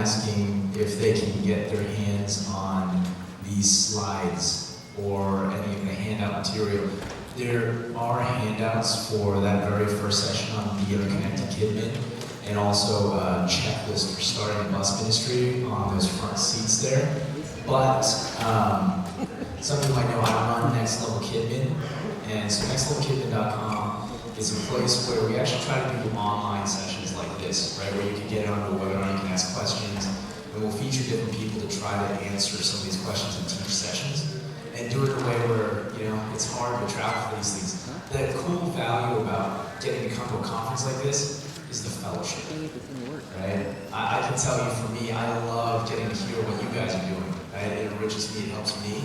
asking if they can get their hands on these slides or any of the handout material. There are handouts for that very first session on Be a Connected Kidmin, and also a checklist for starting a bus ministry on those front seats there. But some of you might know I run Next Level Kidmin, and so nextlevelkidmin.com is a place where we actually try to do online sessions like this, right? Where you can get onto a webinar, you can ask questions, and we'll feature different people to try to answer some of these questions and teach sessions, and do it in a way where, you know, it's hard to travel for these things. The cool value about getting to come to a conference like this is the fellowship, right? I can tell you, for me, I love getting to hear what you guys are doing, right? It enriches me, it helps me.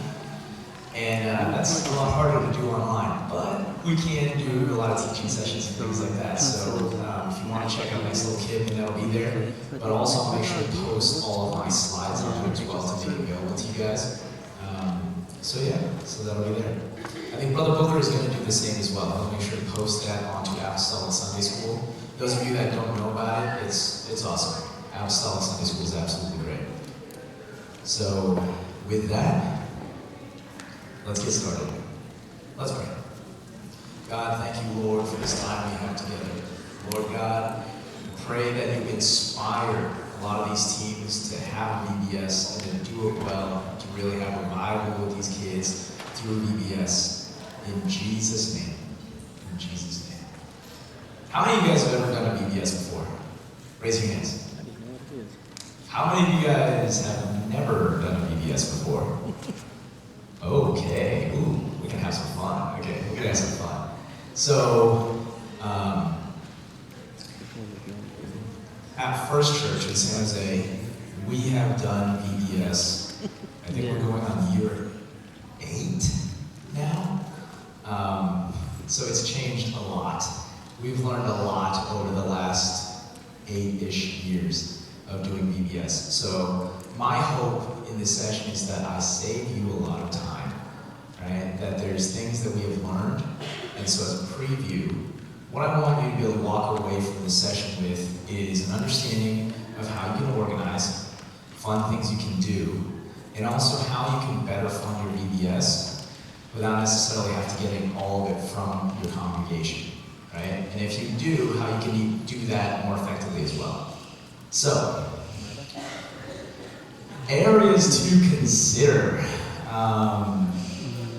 And that's a lot harder to do online, but we can do a lot of teaching sessions and things like that. So if you want to check out Next Level Kidmin, that'll be there. But also I'll make sure to post all of my slides on there as well to make it available to you guys. So yeah, so that'll be there. I think Brother Booker is going to do the same as well. He'll make sure to post that onto Apostolic Sunday School. Those of you that don't know about it, it's awesome. Apostolic Sunday School is absolutely great. So with that, let's get started. Let's pray. God, thank you, Lord, for this time we have together. Lord God, I pray that you inspire a lot of these teams to have VBS and to do it well, to really have a revival with these kids through VBS. In Jesus' name. In Jesus' name. How many of you guys have ever done a VBS before? Raise your hands. How many of you guys have never done a VBS before? Okay. Ooh, we can have some fun. Okay, we're gonna have some fun. So, at First Church in San Jose, we have done VBS. I think we're going on year 8 now. So it's changed a lot. We've learned a lot over the last 8-ish years of doing VBS. So my hope in this session is that I save you a lot of time, right? That there's things that we have learned. And so as a preview, what I want you to be able to walk away from this session with is an understanding of how you can organize, fun things you can do, and also how you can better fund your VBS without necessarily have to getting all of it from your congregation, right? And if you do, how you can do that more effectively as well. So, areas to consider.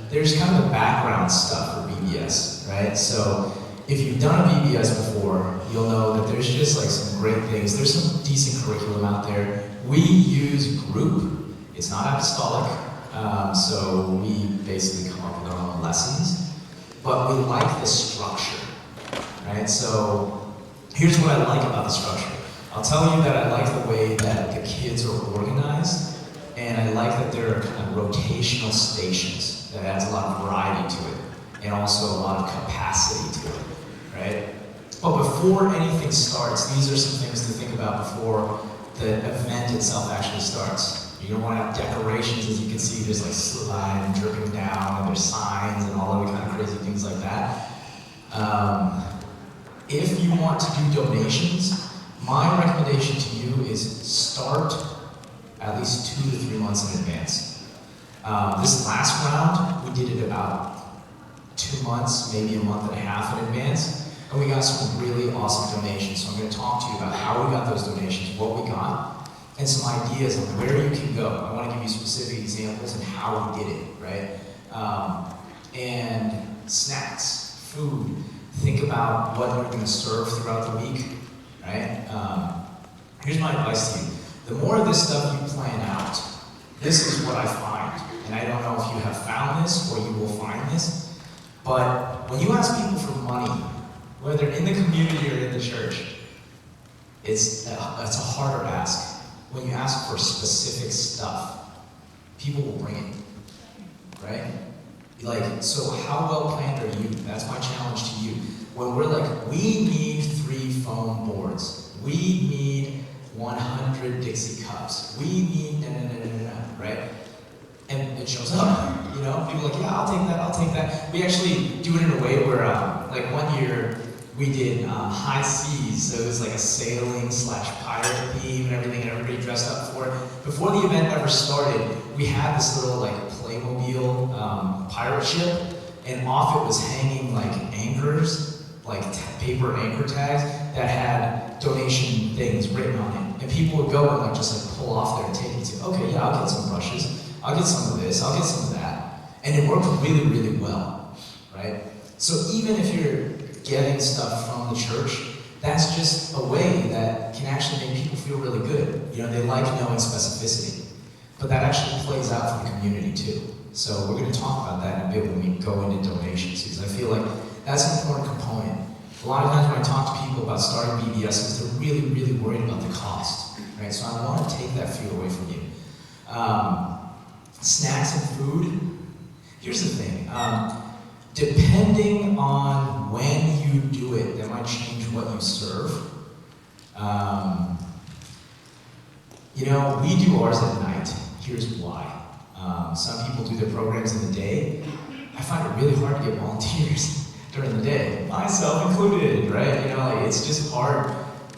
There's kind of the background stuff for VBS, right? So, if you've done a VBS before, you'll know that there's just like some great things. There's some decent curriculum out there. We use Group. It's not Apostolic, so we basically come up with our own lessons. But we like the structure, right? So here's what I like about the structure. I'll tell you that I like the way that the kids are organized, and I like that there are kind of rotational stations. That adds a lot of variety to it, and also a lot of capacity to it, right? But before anything starts, these are some things to think about before the event itself actually starts. You're going to want to have decorations. As you can see, there's like slime dripping down, and there's signs and all other kind of crazy things like that. If you want to do donations, my recommendation to you is start at least 2 to 3 months in advance. This last round, we did it about 2 months, maybe a month and a half in advance, and we got some really awesome donations. So I'm going to talk to you about how we got those donations, what we got, and some ideas on where you can go. I want to give you specific examples and how we did it, right? And snacks, food. Think about what you're going to serve throughout the week, right? Here's my advice to you. The more of this stuff you plan out, this is what I find. And I don't know if you have found this or you will find this, but when you ask people for money, whether in the community or in the church, it's a harder ask. When you ask for specific stuff, people will bring it, right? Like, so how well planned are you? That's my challenge to you. When we're like, we need 3 foam boards, we need 100 Dixie cups, we need right? And it shows up, you know? People are like, yeah, I'll take that. We actually do it in a way where, like one year, We did high seas, so it was like a sailing / pirate theme and everything, and everybody dressed up for it. Before the event ever started, we had this little like Playmobil pirate ship, and off it was hanging like anchors, like paper anchor tags that had donation things written on it. And people would go and like just like pull off there and take it to, okay, yeah, I'll get some brushes, I'll get some of this, I'll get some of that. And it worked really, really well, right? So even if you're getting stuff from the church, that's just a way that can actually make people feel really good. You know, they like knowing specificity. But that actually plays out for the community too. So we're going to talk about that in a bit when we go into donations, because I feel like that's an important component. A lot of times when I talk to people about starting VBSs, they're really, really worried about the cost, right? So I want to take that fear away from you. Snacks and food. Here's the thing. Depending on when you do it, that might change what you serve. You know, we do ours at night. Here's why. Some people do their programs in the day. I find it really hard to get volunteers during the day, myself included, right? You know, like it's just hard.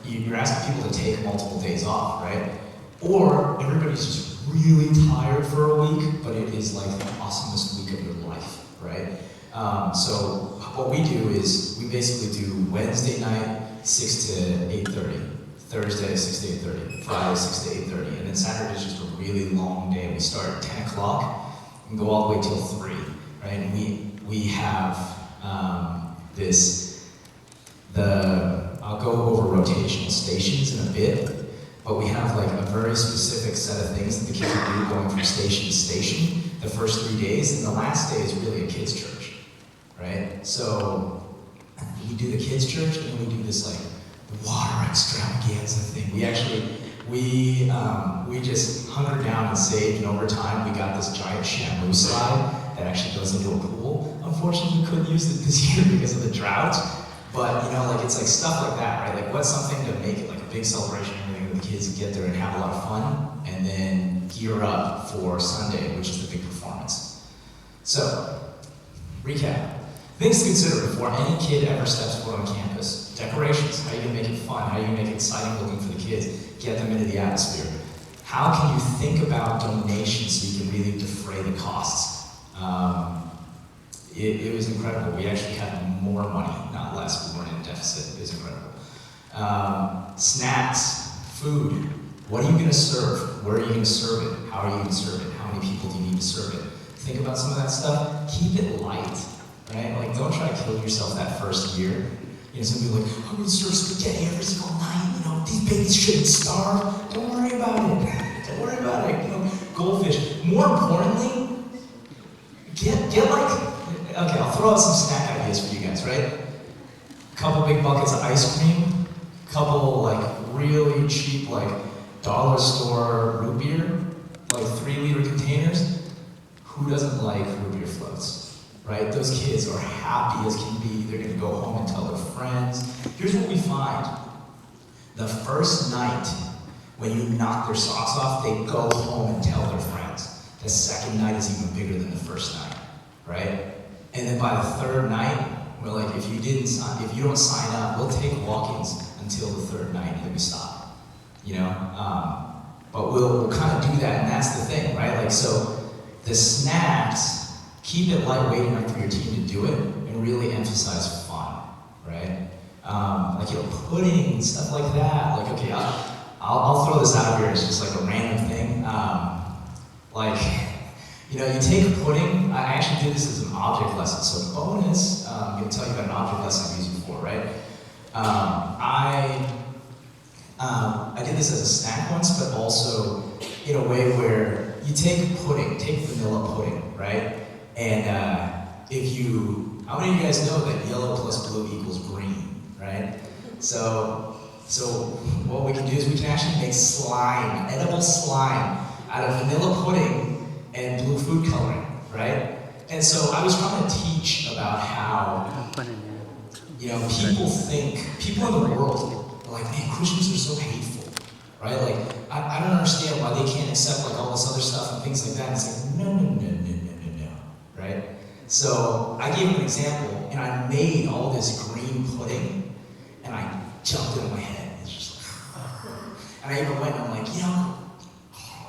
You're asking people to take multiple days off, right? Or everybody's just really tired for a week, but it is like the awesomest week of your life, right? So what we do is we basically do Wednesday night 6 to 8:30, Thursday 6 to 8:30, Friday 6 to 8:30, and then Saturday is just a really long day. We start at 10 o'clock and go all the way till 3, right? And we have I'll go over rotational stations in a bit, but we have like a very specific set of things that the kids will do going from station to station the first 3 days, and the last day is really a kids' church, right? So we do the kids' church, and then we do this like water extravaganza thing. We just hunkered down and saved, and over time we got this giant shampoo slide that actually goes into a pool. Unfortunately, we couldn't use it this year because of the drought, but you know, like it's like stuff like that, right? Like what's something to make it like a big celebration and everything, the kids get there and have a lot of fun, and then gear up for Sunday, which is the big performance. So, recap. Things to consider before any kid ever steps foot on campus. Decorations, how are you gonna make it fun? How are you gonna make it exciting looking for the kids? Get them into the atmosphere. How can you think about donations so you can really defray the costs? It was incredible. We actually had more money, not less. We weren't in a deficit. It was incredible. Snacks, food. What are you gonna serve? Where are you gonna serve it? How are you gonna serve it? How many people do you need to serve it? Think about some of that stuff. Keep it light, right? Like, don't try to kill yourself that first year. You know, some people are like, I'm gonna serve spaghetti every single night. You know, these babies shouldn't starve. Don't worry about it. Don't worry about it. You know, goldfish. More importantly, get like, okay, I'll throw out some snack ideas for you guys, right? A couple big buckets of ice cream, a couple like really cheap like dollar store root beer, like 3-liter containers. Who doesn't like root beer floats, right? Those kids are happy as can be. They're gonna go home and tell their friends. Here's what we find. The first night, when you knock their socks off, they go home and tell their friends. The second night is even bigger than the first night, right? And then by the third night, we're like, if you don't sign up, we'll take walk-ins until the third night, and then we stop, you know? But we'll kind of do that, and that's the thing, right? Like, so the snacks, keep it lightweight enough for your team to do it, and really emphasize fun, right? Like, you know, pudding, stuff like that. Like, okay, I'll throw this out here, it's just like a random thing. Like, you know, you take pudding, I actually did this as an object lesson, so bonus, I'm going to tell you about an object lesson I've used before, right? I did this as a snack once, but also in a way where you take pudding, take vanilla pudding, right? And how many of you guys know that yellow plus blue equals green, right? So what we can do is we can actually make slime, edible slime, out of vanilla pudding and blue food coloring, right? And so I was trying to teach about how, you know, people in the world are like, man, Christians are so hateful, right? Like, I don't understand why they can't accept like all this other stuff and things like that. And it's like, no, right? So I gave him an example, and I made all this green pudding And I jumped into my head. It's just like, and I even went and I'm like,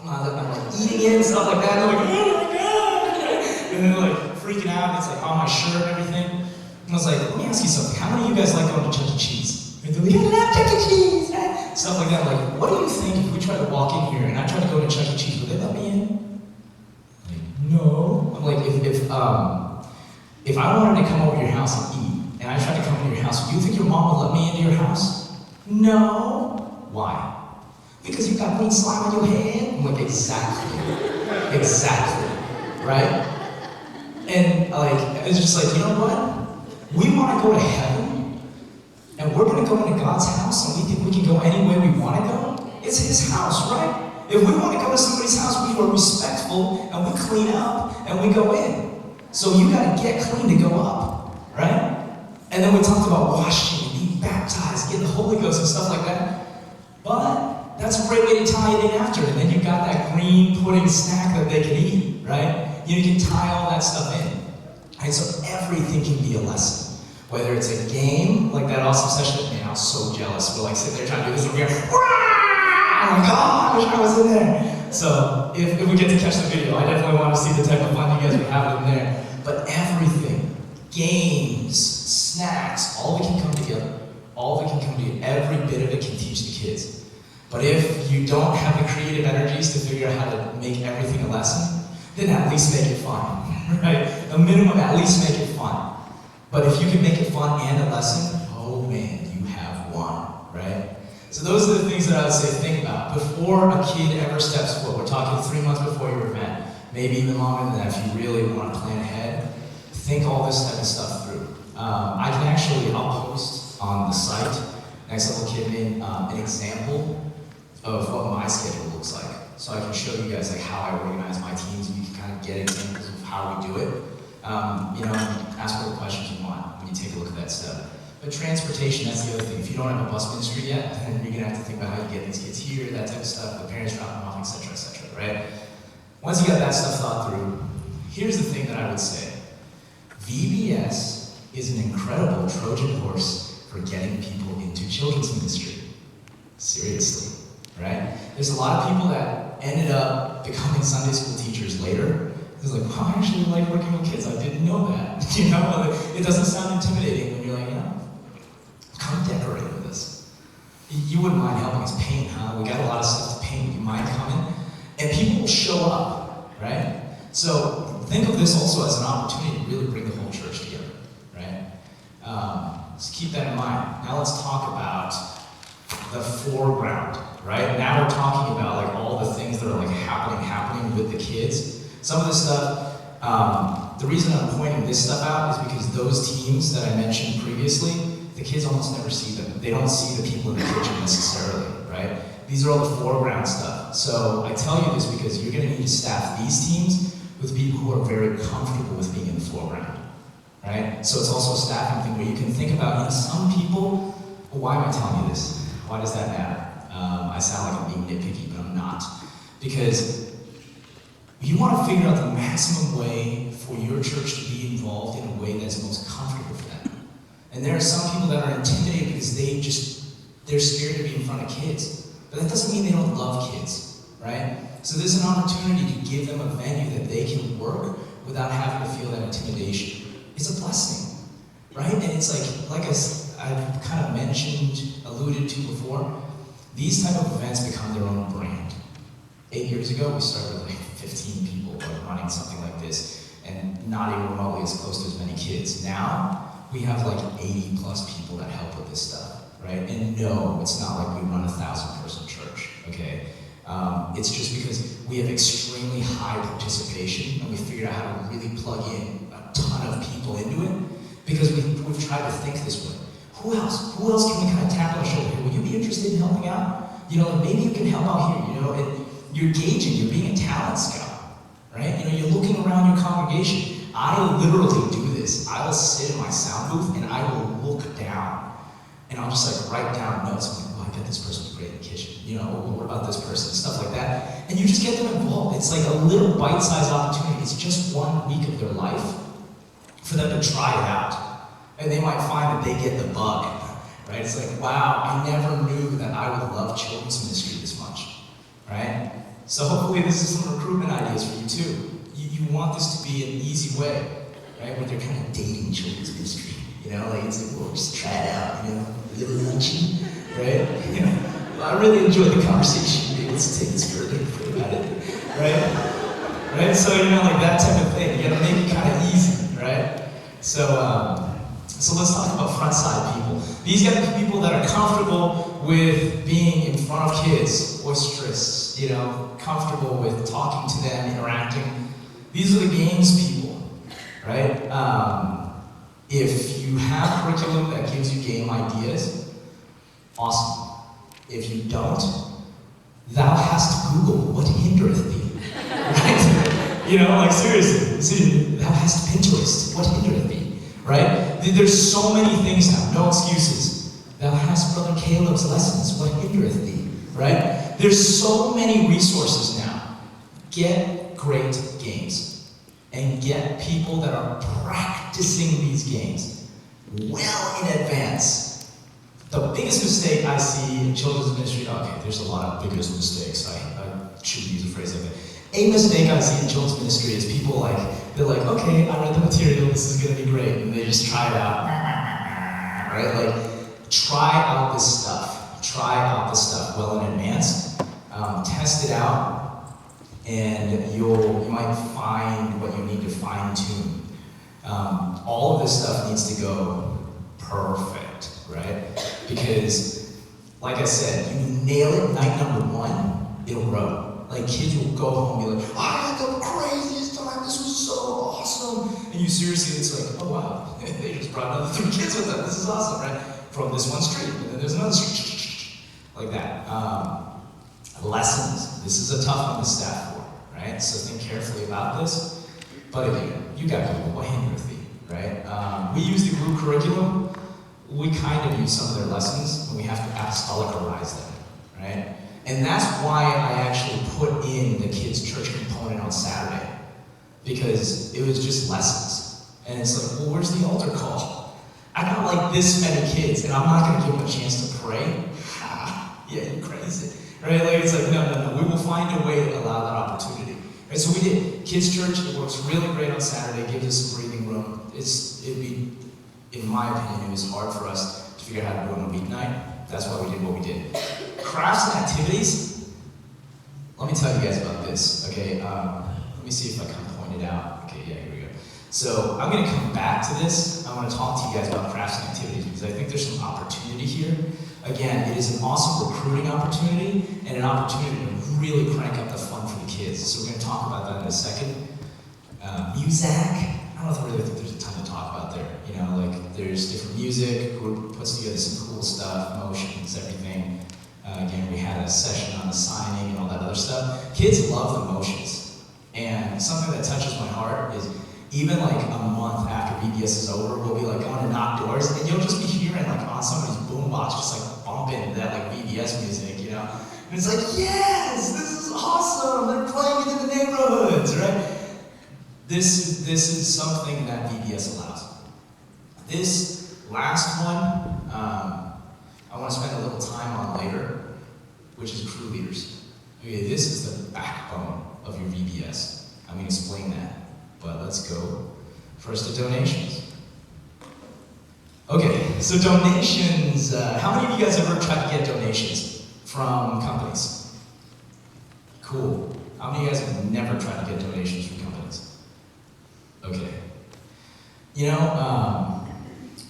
I'm like eating it and stuff like that. And they're like, oh my God. And they're like freaking out. It's like on my shirt and everything. And I was like, let me ask you something. How many of you guys like going to Chuck E. Cheese? And they're like, I love Chuck E. Cheese. Stuff like that. Like, what do you think if we tried to walk in here and I tried to go to Chuck E. Cheese, would they let me in? Like, no. I'm like, if I wanted to come over to your house and eat, and I tried to come into your house, do you think your mom would let me into your house? No. Why? Because you got green slime on your head? I'm like, exactly. Exactly. Right? And like, it's just like, you know what? We want to go to heaven, and we're going to go into God's house, and we think we can go any way we want to go. It's His house, right? If we want to go to somebody's house, we are respectful, and we clean up, and we go in. So you got to get clean to go up, right? And then we talked about washing and being baptized, getting the Holy Ghost and stuff like that. But that's a great way to tie it in after. And then you've got that green pudding snack that they can eat, right? You can tie all that stuff in. Right? So everything can be a lesson. Whether it's a game, like that awesome session, man, I was so jealous. We're like sitting there trying to do this, and we're going, I'm like, oh, I wish I was in there. So if we get to catch the video, I definitely want to see the type of fun you guys would have in there. But everything, games, snacks, all of it can come together. All of it can come together. Every bit of it can teach the kids. But if you don't have the creative energies to figure out how to make everything a lesson, then at least make it fun, right? A minimum, at least make it fun. But if you can make it fun and a lesson, oh man, you have won, right? So those are the things that I would say think about. Before a kid ever steps foot, we're talking 3 months before your event, maybe even longer than that if you really want to plan ahead, think all this type of stuff through. I'll post on the site, Next Level Kidmin, an example of what my schedule looks like. So I can show you guys like how I organize my teams, and you can kind of get examples of how we do it. Ask what questions you want when you take a look at that stuff. But transportation, that's the other thing. If you don't have a bus ministry yet, then you're gonna have to think about how you get these kids here, that type of stuff, the parents drop them off, etc., right? Once you got that stuff thought through, here's the thing that I would say. VBS is an incredible Trojan horse for getting people into children's ministry. Seriously, right? There's a lot of people that ended up becoming Sunday school teachers later. It's like, wow, I actually like working with kids. I didn't know that. It doesn't sound intimidating when you're like, come decorate with us. You wouldn't mind helping us paint, huh? We got a lot of stuff to paint. You mind coming? And people will show up, right? So think of this also as an opportunity to really bring the whole church together, right? Just keep that in mind. Now let's talk about the foreground, right? Now we're talking about like all the things that are like happening with the kids. Some of this stuff, the reason I'm pointing this stuff out is because those teams that I mentioned previously, the kids almost never see them. They don't see the people in the kitchen necessarily, right? These are all the foreground stuff. So I tell you this because you're gonna need to staff these teams with people who are very comfortable with being in the foreground, right? So it's also a staffing thing where you can think about, some people, why am I telling you this? Why does that matter? I sound like I'm being nitpicky, but I'm not. Because you want to figure out the maximum way for your church to be involved in a way that's most comfortable for them. And there are some people that are intimidated because they're scared to be in front of kids. But that doesn't mean they don't love kids, right? So there's an opportunity to give them a venue that they can work without having to feel that intimidation. It's a blessing, right? And it's like I've kind of alluded to before, these type of events become their own brand. 8 years ago, we started with like 15 people running something like this, and not even remotely as close to as many kids. Now, we have like 80 plus people that help with this stuff, right? And no, it's not like we run a 1,000-person church, okay? It's just because we have extremely high participation, and we figured out how to really plug in a ton of people into it, because we've tried to think this way. Who else can we kind of tap on the shoulder? Will you be interested in helping out? Maybe you can help out here, and you're gauging, you're being a talent scout, right? You're looking around your congregation. I literally do this. I will sit in my sound booth and I will look down and I'll just like write down notes. I'm like, I bet this person's great in the kitchen. What about this person? Stuff like that. And you just get them involved. It's like a little bite-sized opportunity. It's just 1 week of their life for them to try it out. And they might find that they get the bug, right? It's like, wow, I never knew that I would love children's ministry this much, right? So hopefully this is some recruitment ideas for you too. You want this to be an easy way, right? When they're kind of dating children's ministry, like it's like, well, just try it out, really lunchy, right? I really enjoyed the conversation. Let's take this further and pray about it, right? Right? So, like that type of thing. You gotta make it kind of easy, right? So let's talk about front side people. These gotta be people that are comfortable with being in front of kids, boisterous, comfortable with talking to them, interacting. These are the games people, right? If you have curriculum that gives you game ideas, awesome. If you don't, thou hast Google, what hindereth thee? Right? Seriously. Thou hast Pinterest, what hindereth thee? Right? There's so many things now, no excuses. Thou hast Brother Caleb's lessons, what hindereth thee? Right? There's so many resources now. Get great games. And get people that are practicing these games well in advance. The biggest mistake I see in children's ministry, okay, there's a lot of biggest mistakes. I shouldn't use a phrase like that. A mistake I see in children's ministry is people they're like, okay, I read the material, this is gonna be great, and they just try it out. Right? Try out this stuff. Try out this stuff well in advance. Test it out, and you might find what you need to fine tune. All of this stuff needs to go perfect, right? Because, like I said, you nail it night number 1, it'll grow. Kids will go home and be like, I had the craziest time, this was so awesome. And you seriously, it's like, oh wow, they just brought another 3 kids with them, this is awesome, right? From this one street, and then there's another street, like that. Lessons, this is a tough one to staff for, right? So think carefully about this. But again, you got people, what hindereth thee, right? We use the group curriculum. We kind of use some of their lessons, and we have to apostolicize them, right? And that's why I actually put in the kids' church component on Saturday, because it was just lessons. And it's like, well, where's the altar call? I got this many kids, and I'm not going to give them a chance to pray? Yeah, you're crazy, right? It's like, no, we will find a way to allow that opportunity. Right, so we did kids' church. It works really great on Saturday, gives us some breathing room. In my opinion, it was hard for us to figure out how to do it on a weeknight. That's why we did what we did. Crafts and activities. Let me tell you guys about this, okay? Let me see if I can point it out. Okay, yeah, here we go. So I'm going to come back to this. I want to talk to you guys about crafts and activities because I think there's some opportunity here. Again, it is an awesome recruiting opportunity and an opportunity to really crank up the fun for the kids. So we're going to talk about that in a second. Music. I don't really think there's a ton to talk about there. There's different music, group puts together some cool stuff, motions, everything. Again, we had a session on the signing and all that other stuff. Kids love the motions. And something that touches my heart is even a month after VBS is over, we'll be going to knock doors and you'll just be hearing on somebody's boombox just bumping that VBS music, And it's like, yes, this is awesome. They're playing it in the neighborhoods, right? This is something that VBS allows. This last one, I want to spend a little time on later, which is crew leaders. Okay, this is the backbone of your VBS. I'm going to explain that, but let's go first to donations. Okay, so donations, how many of you guys ever tried to get donations from companies? Cool. How many of you guys have never tried to get donations from companies? Okay.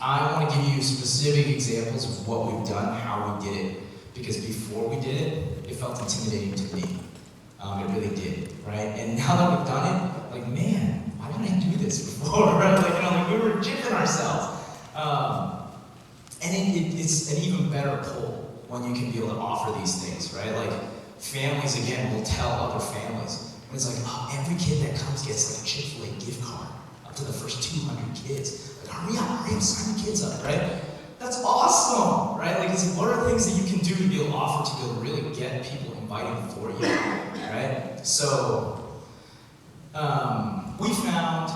I want to give you specific examples of what we've done, how we did it, because before we did it, it felt intimidating to me. It really did, right? And now that we've done it, man, why didn't I do this before, right? We were jipping ourselves. And it's an even better pull when you can be able to offer these things, right? Families, again, will tell other families. And it's every kid that comes gets a Chick-fil-A gift card up to the first 200 kids. Hurry up, sign the kids up, right? That's awesome, right? What are things that you can do to be able to offer to be able to really get people inviting for you, right? So, we found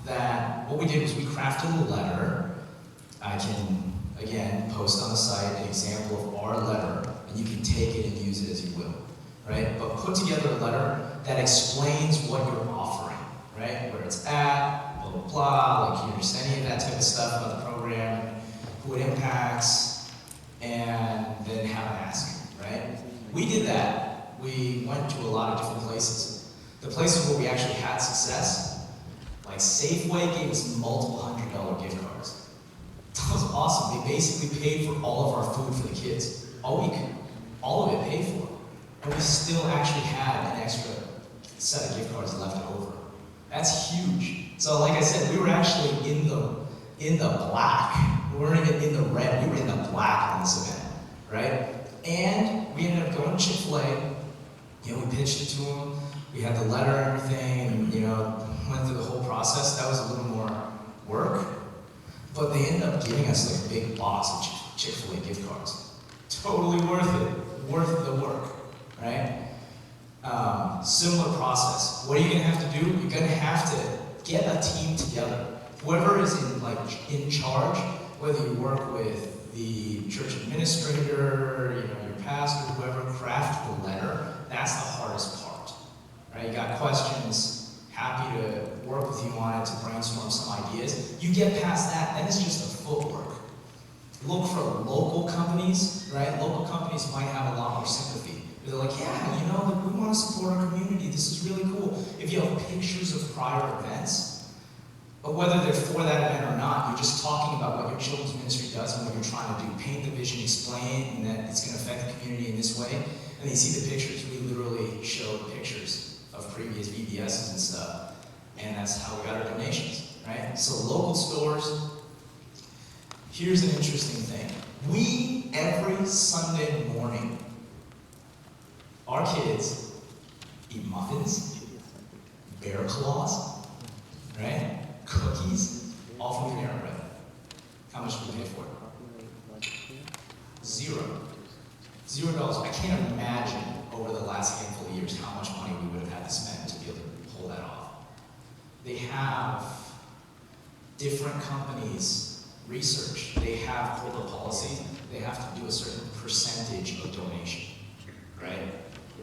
that what we did was we crafted a letter. I can again, post on the site an example of our letter, and you can take it and use it as you will, right? But put together a letter that explains what you're offering, right? Where it's at, blah, blah, blah, like just any of that type of stuff about the program, who it impacts, and then how to ask, right? We did that. We went to a lot of different places. The places where we actually had success, like Safeway gave us multiple $100 gift cards. That was awesome. They basically paid for all of our food for the kids all week. All of it paid for. And we still actually had an extra set of gift cards left over. That's huge. So like I said, we were actually in the black. We weren't even in the red. We were in the black on this event, right? And we ended up going to Chick-fil-A. We pitched it to them. We had the letter and everything, and went through the whole process. That was a little more work, but they ended up giving us like a big box of Chick-fil-A gift cards. Totally worth it, worth the work, right? Similar process. What are you gonna have to do? You're gonna have to get a team together. Whoever is in charge, whether you work with the church administrator, your pastor, whoever, craft the letter. That's the hardest part, right? You got questions, happy to work with you on it to brainstorm some ideas. You get past that, then it's just the footwork. Look for local companies, right? Local companies might have a lot more sympathy. They're like, yeah, we want to support our community. This is really cool. If you have pictures of prior events, but whether they're for that event or not, you're just talking about what your children's ministry does and what you're trying to do. Paint the vision, explain, and that it's going to affect the community in this way. And then you see the pictures. We literally showed pictures of previous VBSs and stuff. And that's how we got our donations, right? So local stores. Here's an interesting thing. We, every Sunday morning, our kids eat muffins, bear claws, right? Cookies, all from Panera Bread. How much do we pay for it? $0. I can't imagine over the last handful of years how much money we would have had to spend to be able to pull that off. They have different companies research. They have corporate policies. They have to do a certain percentage of donation, right?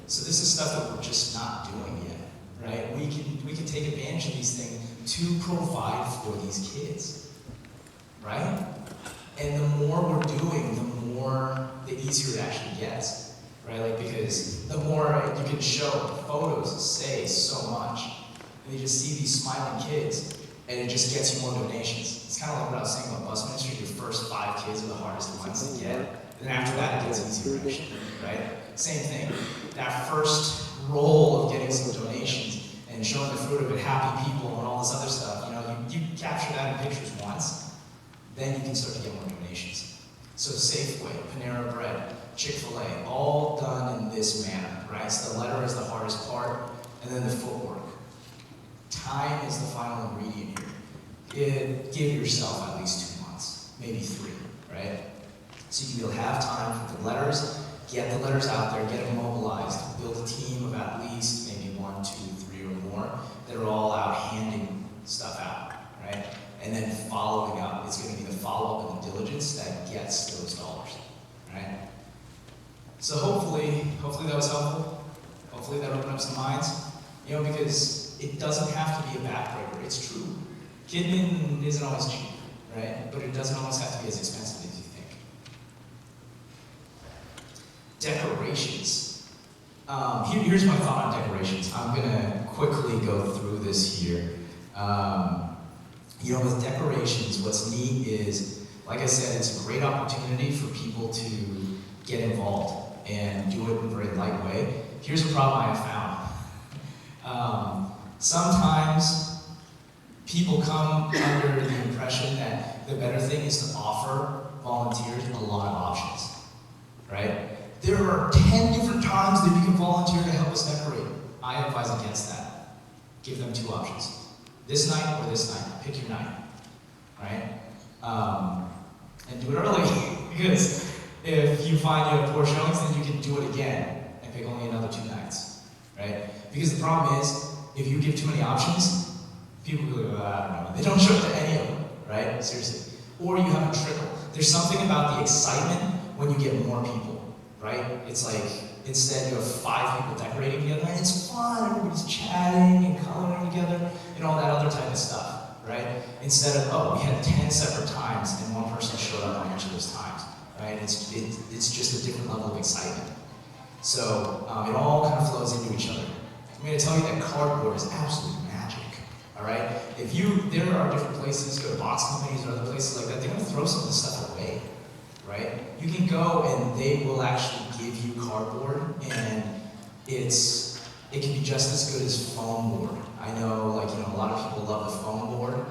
So this is stuff that we're just not doing yet, right? We can take advantage of these things to provide for these kids, right? And the more we're doing, the easier it actually gets, right? Because the more you can show photos say so much, and you just see these smiling kids, and it just gets you more donations. It's kind of like what I was saying about bus ministry. Your first 5 kids are the hardest ones to get, and then after that it gets easier, actually, right? Same thing. That first roll of getting some donations and showing the fruit of it, happy people and all this other stuff, you capture that in pictures once, then you can start to get more donations. So Safeway, Panera Bread, Chick-fil-A, all done in this manner, right? So the letter is the hardest part, and then the footwork. Time is the final ingredient here. Give yourself at least 2 months, maybe 3, right? So you'll have time for the letters, get the letters out there, get them mobilized, build a team of at least maybe 1, 2, 3 or more that are all out handing stuff out, right? And then following up, it's going to be the follow-up and the diligence that gets those dollars, right? So hopefully that was helpful. Hopefully that opened up some minds, because it doesn't have to be a backbreaker. It's true. Kidman isn't always cheap, right? But it doesn't always have to be as expensive as you think. Decorations. Here's my thought on decorations. I'm going to quickly go through this here. With decorations, what's neat is, like I said, it's a great opportunity for people to get involved and do it in a very light way. Here's a problem I have found. Sometimes people come under the impression that the better thing is to offer volunteers a lot of options, right? There are 10 different times that you can volunteer to help us decorate. I advise against that. Give them 2 options. This night or this night. Pick your night, right? And do it early, because if you find you have poor showings, then you can do it again and pick only another 2 nights, right? Because the problem is, if you give too many options, people go, I don't know. They don't show up to any of them, right? Seriously. Or you have a trickle. there's something about the excitement when you get more people, right? It's like, instead you have 5 people decorating together, and it's fun, everybody's chatting and coloring together, and all that other type of stuff, right? Instead of, oh, we had 10 separate times, and one person showed up on each of those times, right? It's just a different level of excitement. So it all kind of flows into each other. I'm going to tell you that cardboard is absolute magic, all right? There are different places, go to box companies or other places like that, they're going to throw some of this stuff away, right? You can go and they will actually give you cardboard, and it can be just as good as foam board. I know, a lot of people love the foam board.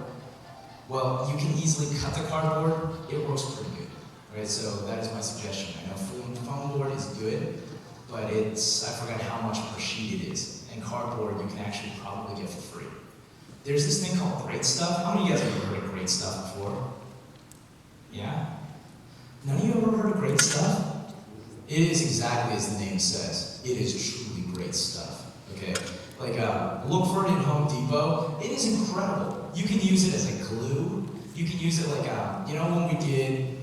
Well, you can easily cut the cardboard. It works pretty good, right? So that is my suggestion. I know foam board is good, but I forgot how much per sheet it is. And cardboard you can actually probably get for free. There's this thing called Great Stuff. How many of you guys have ever heard of Great Stuff before? Yeah? None of you ever heard of Great Stuff? It is exactly as the name says. It is truly great stuff, okay? Look for it in Home Depot. It is incredible. You can use it as a glue. You can use it when we did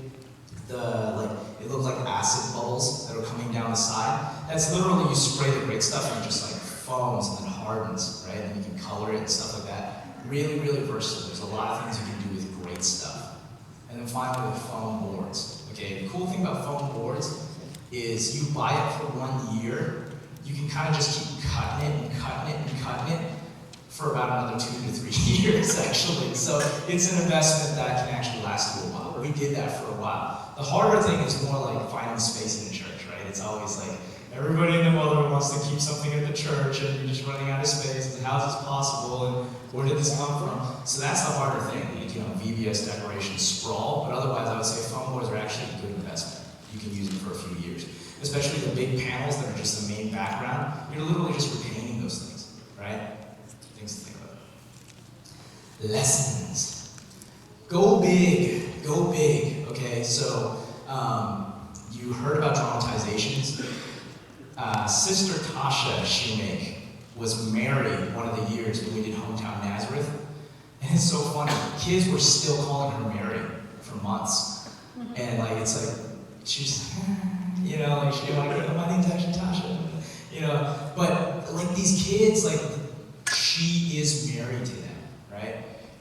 it looked like acid bubbles that are coming down the side. That's literally, you spray the Great Stuff and it just foams and then hardens, right? And you can color it and stuff like that. Really, really versatile. There's a lot of things you can do with Great Stuff. And then finally, with foam boards. Okay, the cool thing about foam boards is you buy it for 1 year, you can kind of just keep cutting it and cutting it and cutting it for about another 2 to 3 years, actually. So it's an investment that can actually last you a while. We did that for a while. The harder thing is more like finding space in the church, right? It's always like, everybody and their mother wants to keep something at the church, and you're just running out of space, and how is this possible, and where did this come from? So that's the harder thing, VBS decoration sprawl, but otherwise I would say foam boards are actually a good investment. You can use it for a few years. Especially the big panels that are just the main background, you're literally just repainting those things, right? Things to think about. Lessons. Go big, okay? So, you heard about dramatizations. Sister Tasha Shoemake was married one of the years when we did Hometown Nazareth. And it's so funny, kids were still calling her Mary for months. And she's she didn't want to go, my name's actually Tasha. But these kids, she is married to them, right?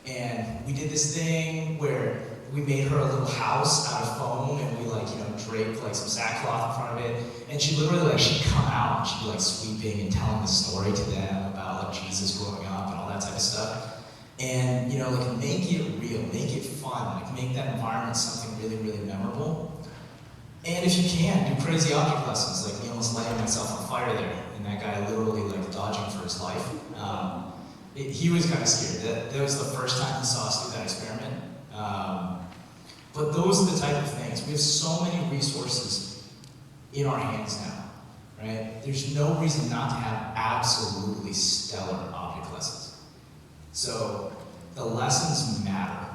And we did this thing where we made her a little house out of foam, and we draped some sackcloth in front of it. And she literally she'd come out and she'd be sweeping and telling the story to them about Jesus growing up and all that type of stuff. And make it real, make it fun, make that environment something really, really memorable. And if you can, do crazy object lessons, me almost lighting myself on fire there, and that guy literally dodging for his life. He was kind of scared. That was the first time he saw us do that experiment. But those are the type of things. We have so many resources in our hands now, right? There's no reason not to have absolutely stellar object lessons. So the lessons matter.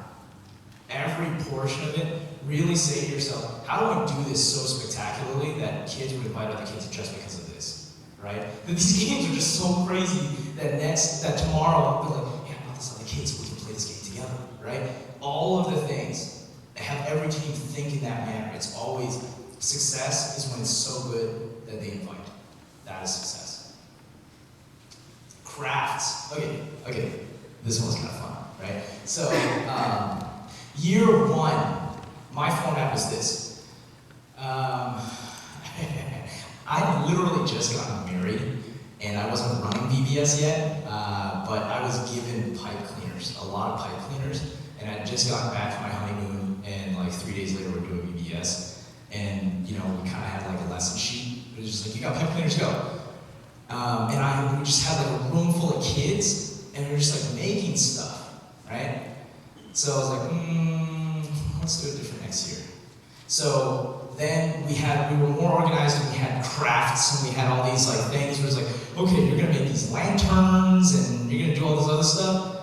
Every portion of it, really say to yourself, how do I do this so spectacularly that kids would invite other kids just because of this, right? But these games are just so crazy that tomorrow I'll be like, hey, I brought this other kid so we can play this game together, right? All of the things, have every team think in that manner. It's always, success is when it's so good that they invite. That is success. Crafts. Okay, this one's kind of fun, right? So, year 1, my format was this. I literally just gotten married, and I wasn't running VBS yet, but I was given pipe cleaners, a lot of pipe cleaners, and I had just gotten back from my honeymoon, and 3 days later we're doing VBS, and we kind of had a lesson sheet. It was just you got pipe cleaners, go. And we just had a room full of kids, and we were just making stuff, right? So I was let's do it different next year. So then we were more organized, and we had crafts, and we had all these things where it's okay, you're gonna make these lanterns, and you're gonna do all this other stuff.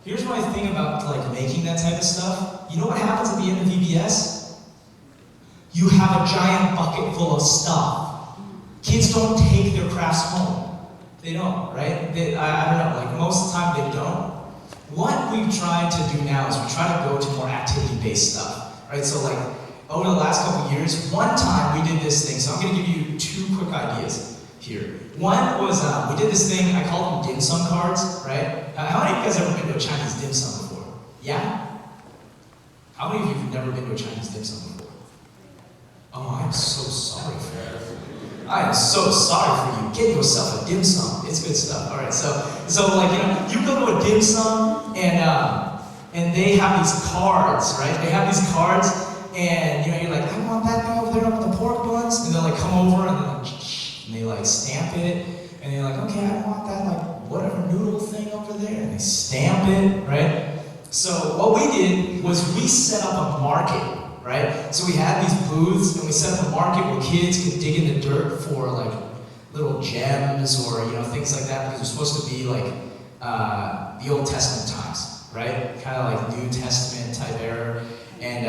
Here's what I think about making that type of stuff. You know what happens at the end of VBS? You have a giant bucket full of stuff. Kids don't take their crafts home. They don't, right? I don't know, most of the time they don't. What we've tried to do now is we try to go to more activity-based stuff, right? So over the last couple of years, one time we did this thing, so I'm going to give you 2 quick ideas here. One was, we did this thing, I call them dim sum cards, right? How many of you guys ever been to a Chinese dim sum before? Yeah? How many of you have never been to a Chinese dim sum before? Oh, I'm so sorry for you. I am so sorry for you. Get yourself a dim sum. It's good stuff. All right, so like, you go to a dim sum and they have these cards, right? They have these cards, and you're like, I want that thing over there with the pork buns, and they'll like come over and they like stamp it, and you're like, okay, I want that like whatever noodle thing over there, and they stamp it, right? So what we did was we set up a market. Right? So we had these booths, and we set up a market where kids could dig in the dirt for like little gems or things like that, because it was supposed to be like the Old Testament times, right? Kind of like New Testament type era, and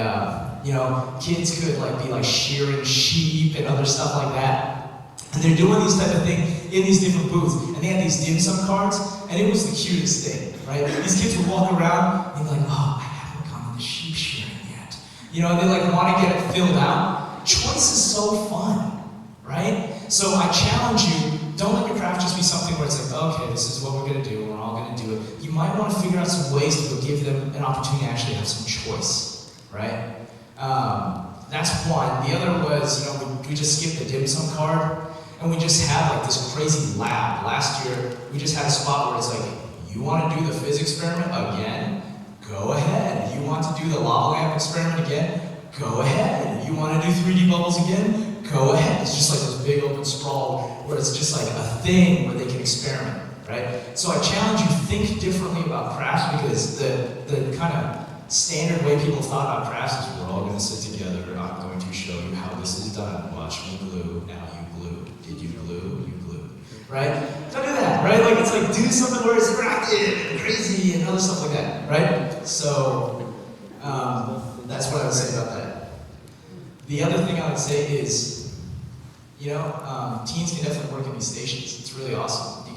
kids could like be like shearing sheep and other stuff like that. And they're doing these type of things in these different booths, and they had these dim sum cards, and it was the cutest thing, right? These kids would walk around and be like, oh, I haven't gone to the sheep shearing. They like want to get it filled out. Choice is so fun, right? So I challenge you, don't let your craft just be something where it's like, okay, this is what we're going to do, and we're all going to do it. You might want to figure out some ways to give them an opportunity to actually have some choice, right? That's one. The other was, we just skipped the dim sum card, and we just had like this crazy lab. Last year, we just had a spot where it's like, you want to do the physics experiment again? Go ahead. You want to do the lava lamp experiment again? Go ahead. You want to do 3D bubbles again? Go ahead. It's just like this big open sprawl where it's just like a thing where they can experiment, right? So I challenge you, think differently about crafts, because the kind of standard way people thought about crafts is we're all going to sit together, I'm going to show you how this is done. Watch me glue, now you glue. Did you glue? You glue. Right? Don't do that, right? Like it's like do something where it's interactive and crazy and other stuff like that, right? So that's what I would say about that. The other thing I would say is, teens can definitely work in these stations. It's really awesome.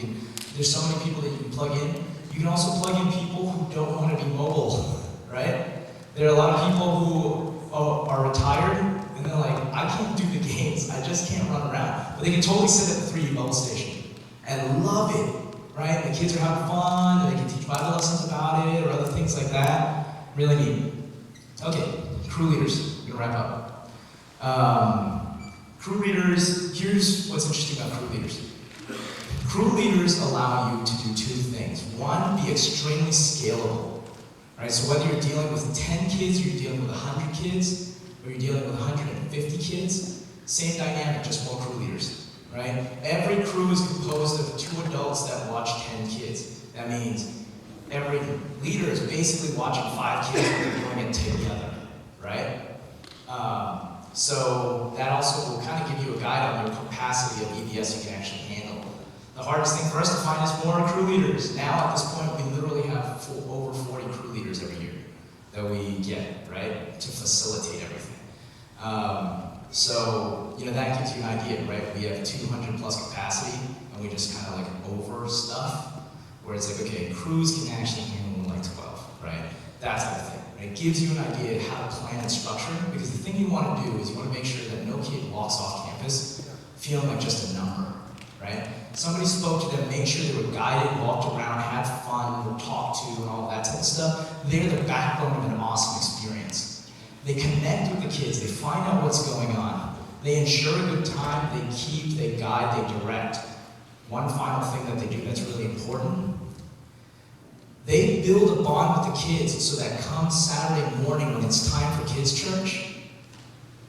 There's so many people that you can plug in. You can also plug in people who don't want to be mobile, right? There are a lot of people who are retired, and they're like, I can't do the games. I just can't run around. But they can totally sit at the 3D bubble station and love it, right? The kids are having fun, and they can teach Bible lessons about it or other things like that. Really neat. Okay, crew leaders. We're gonna wrap up. Crew leaders, here's what's interesting about crew leaders. Crew leaders allow you to do 2 things. One, be extremely scalable, right? So whether you're dealing with 10 kids, or you're dealing with 100 kids, or you're dealing with 150 kids, same dynamic, just more crew leaders. Right? Every crew is composed of 2 adults that watch 10 kids. That means every leader is basically watching 5 kids when they're doing it together, right? So that also will kind of give you a guide on your capacity of VBS you can actually handle. The hardest thing for us to find is more crew leaders. Now at this point, we literally have over 40 crew leaders every year that we get, right, to facilitate everything. So, that gives you an idea, right? We have 200 plus capacity, and we just kind of like over stuff, where it's like, okay, crews can actually handle like 12, right? That's the thing. Right? It gives you an idea of how to plan and structure, because the thing you want to do is you want to make sure that no kid walks off campus feeling like just a number, right? Somebody spoke to them, made sure they were guided, walked around, had fun, were talked to, and all that type of stuff. They're the backbone of an awesome experience. They connect with the kids, they find out what's going on, they ensure a good time, they keep, they guide, they direct. One final thing that they do that's really important, they build a bond with the kids so that come Saturday morning when it's time for kids' church,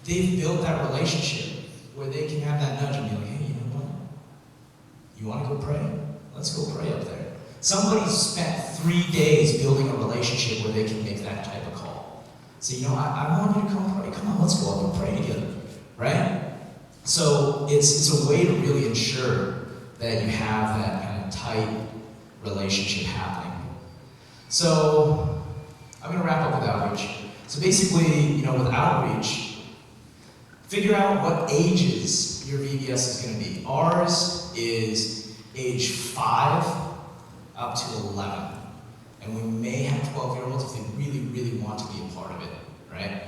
they've built that relationship where they can have that nudge and be like, hey, you know what? You want to go pray? Let's go pray up there. Somebody spent 3 days building a relationship where they can make that type of call. So, I want you to come pray. Come on, let's go up and pray together, right? So it's a way to really ensure that you have that kind of tight relationship happening. So I'm going to wrap up with outreach. So basically, with outreach, figure out what ages your VBS is going to be. Ours is age 5 up to 11. And we may have 12-year-olds if they really, really want to be a part of it, right?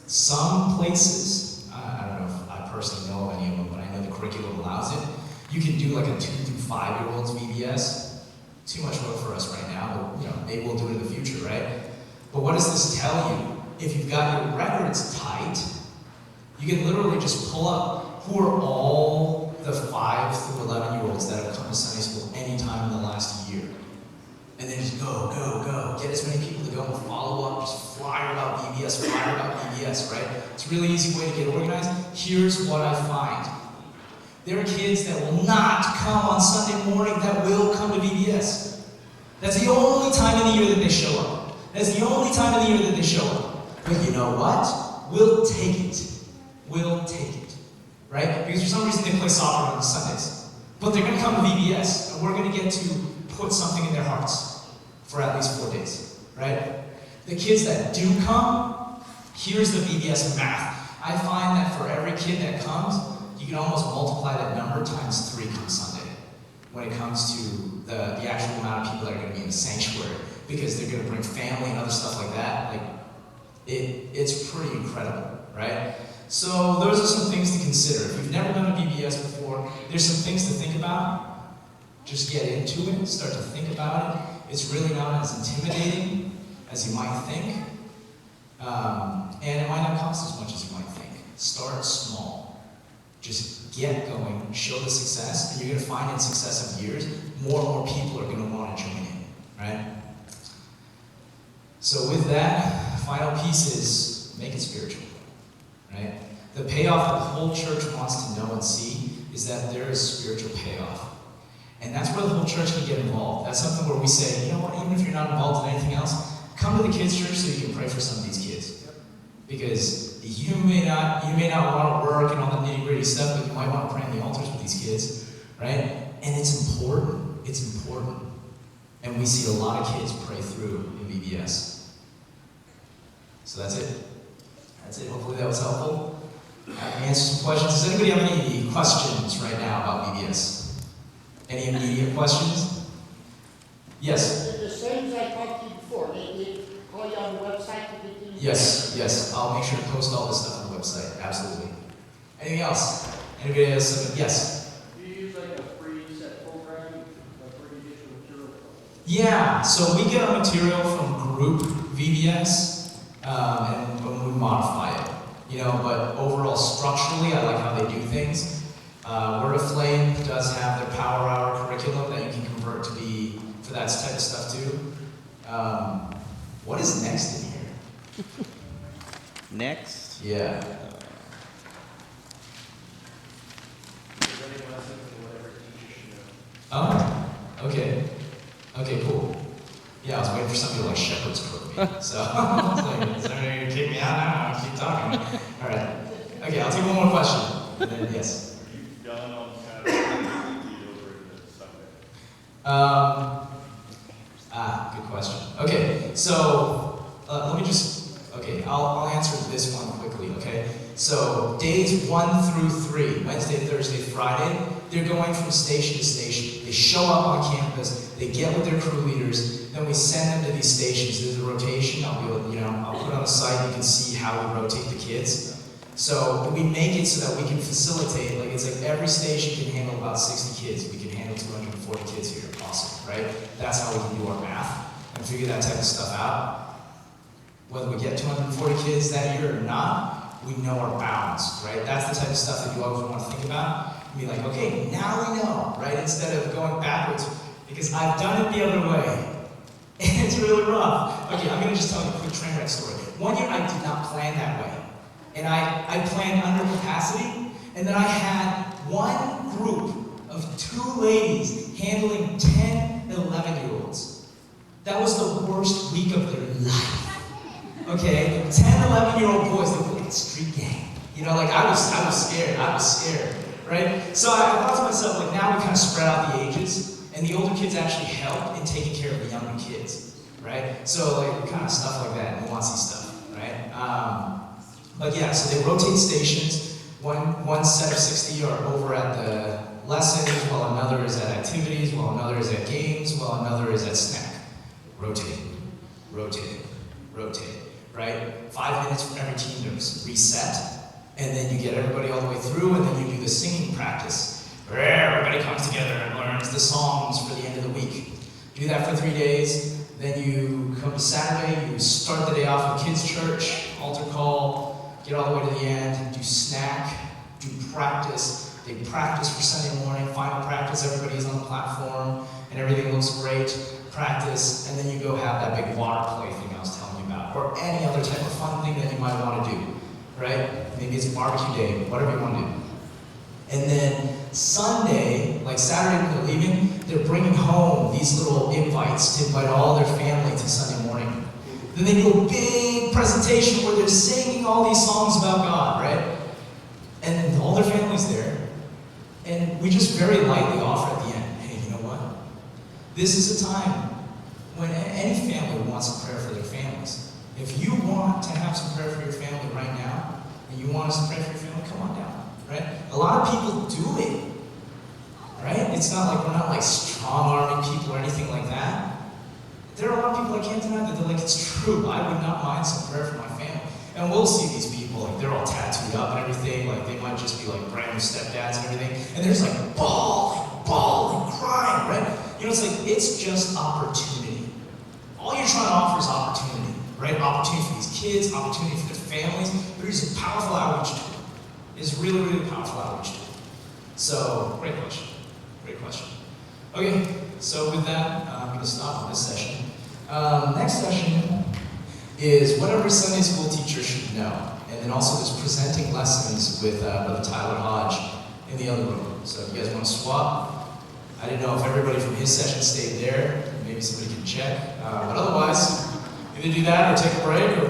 Some places, I don't know if I personally know of any of them, but I know the curriculum allows it. You can do like a 2 through 5 year olds VBS. Too much work for us right now, but maybe we'll do it in the future, right? But what does this tell you? If you've got your records tight, you can literally just pull up who are all the 5 through 11 year olds that have come to Sunday school any time in the last year. And then just go. Get as many people to go and follow up, just flyer about VBS, right? It's a really easy way to get organized. Here's what I find. There are kids that will not come on Sunday morning that will come to VBS. That's the only time in the year that they show up. That's the only time in the year that they show up. But you know what? We'll take it. Right? Because for some reason they play soccer on Sundays. But they're going to come to VBS, and we're going to get to put something in their hearts for at least 4 days. Right? The kids that do come, here's the VBS math. I find that for every kid that comes, you can almost multiply that number times 3 come Sunday when it comes to the actual amount of people that are going to be in the sanctuary, because they're going to bring family and other stuff like that. Like, it's pretty incredible, right? So those are some things to consider. If you've never done a VBS before, there's some things to think about. Just get into it, start to think about it. It's really not as intimidating as you might think, and it might not cost as much as you might think. Start small. Just get going, show the success, and you're going to find in successive years, more and more people are going to want to join in, right? So with that, final piece is make it spiritual, right? The payoff that the whole church wants to know and see is that there is spiritual payoff. And that's where the whole church can get involved. That's something where we say, you know what, even if you're not involved in anything else, come to the kids' church so you can pray for some of these kids. Because you may not want to work and all the nitty-gritty stuff, but you might want to pray on the altars with these kids, right? And it's important. It's important. And we see a lot of kids pray through in VBS. So that's it. Hopefully that was helpful. I can answer some questions. Does anybody have any questions right now about VBS? Any immediate questions? Yes? The same as I talked to you before. They call you on the website to get things. Yes. I'll make sure to post all this stuff on the website. Absolutely. Anything else? Anybody has something? Yes? Do you use like a preset program, a pre-edition material? Yeah, so we get our material from group VBS, and when we modify it. But overall, structurally, I like how they do things. Word of Flame does have their Power Hour curriculum that you can convert to be for that type of stuff too. What is next in here? Next? Yeah. Does anyone else think whatever teacher should know? Oh, okay. Okay, cool. Yeah, I was waiting for somebody to like shepherd's crook me. So, I was like, is somebody going to kick me out now? I'll keep talking. All right. Okay, I'll take one more question. And then, yes. Are you done on Saturday and lead over into Sunday? Good question. Okay, so let me I'll answer this one quickly, okay? So days 1 through 3, Wednesday, Thursday, Friday, they're going from station to station. They show up on campus, they get with their crew leaders, then we send them to these stations. There's a rotation. I'll put it on the site, you can see how we rotate the kids. So we make it so that we can facilitate, it's like every station can handle about 60 kids. We can handle 240 kids here. Awesome, right? That's how we can do our math and figure that type of stuff out. Whether we get 240 kids that year or not, we know our bounds, right? That's the type of stuff that you always want to think about. And be like, okay, now we know, right? Instead of going backwards, because I've done it the other way. And it's really rough. Okay, I'm going to just tell you a quick train wreck story. One year I did not plan that way. And I planned under capacity, and then I had one group of 2 ladies handling 10 and 11-year-olds. That was the worst week of their life. Okay, 10, 11-year-old boys, they were like a street gang. I was scared, right? So I thought to myself, now we kind of spread out the ages, and the older kids actually help in taking care of the younger kids, right? So kind of stuff like that, nuancy stuff, right? But yeah, so they rotate stations. One set of 60 are over at the lessons, while another is at activities, while another is at games, while another is at snack. Rotate. right? 5 minutes for every team to reset, and then you get everybody all the way through, and then you do the singing practice, where everybody comes together and learns the songs for the end of the week. Do that for 3 days. Then you come to Saturday, you start the day off with kids' church, altar call, get all the way to the end, do snack, do practice. They practice for Sunday morning, final practice, everybody's on the platform, and everything looks great. Practice, and then you go have that big water play thing I was telling you about, or any other type of fun thing that you might want to do, right? Maybe it's a barbecue day, whatever you want to do. And then Sunday, like Saturday when they're leaving, they're bringing home these little invites to invite all their family to Sunday morning. Then they do a big presentation where they're singing all these songs about God, right? And all their family's there. And we just very lightly offer at the end, hey, you know what? This is a time when any family wants some prayer for their families. If you want to have some prayer for your family right now, and you want us to pray for your family, come on down, right? A lot of people do it, right? It's not like we're not like strong-arming people or anything like that. There are a lot of people I can't deny that they're like, it's true, I would not mind some prayer for my family. And we'll see these people, like they're all tattooed up and everything, like they might just be like brand new stepdads and everything, and there's like bawling, crying, right? You know, it's like, it's just opportunity. All you're trying to offer is opportunity, right? Opportunity for these kids, opportunity for their families, but it's a powerful outreach tool. It's really, really powerful outreach tool. So, great question. Great question. Okay, so with that, I'm going to stop this session. Next session is what every Sunday school teacher should know. And then also there's presenting lessons with Brother Tyler Hodge in the other room. So if you guys want to swap, I didn't know if everybody from his session stayed there. Maybe somebody can check. But otherwise, either do that or take a break. Or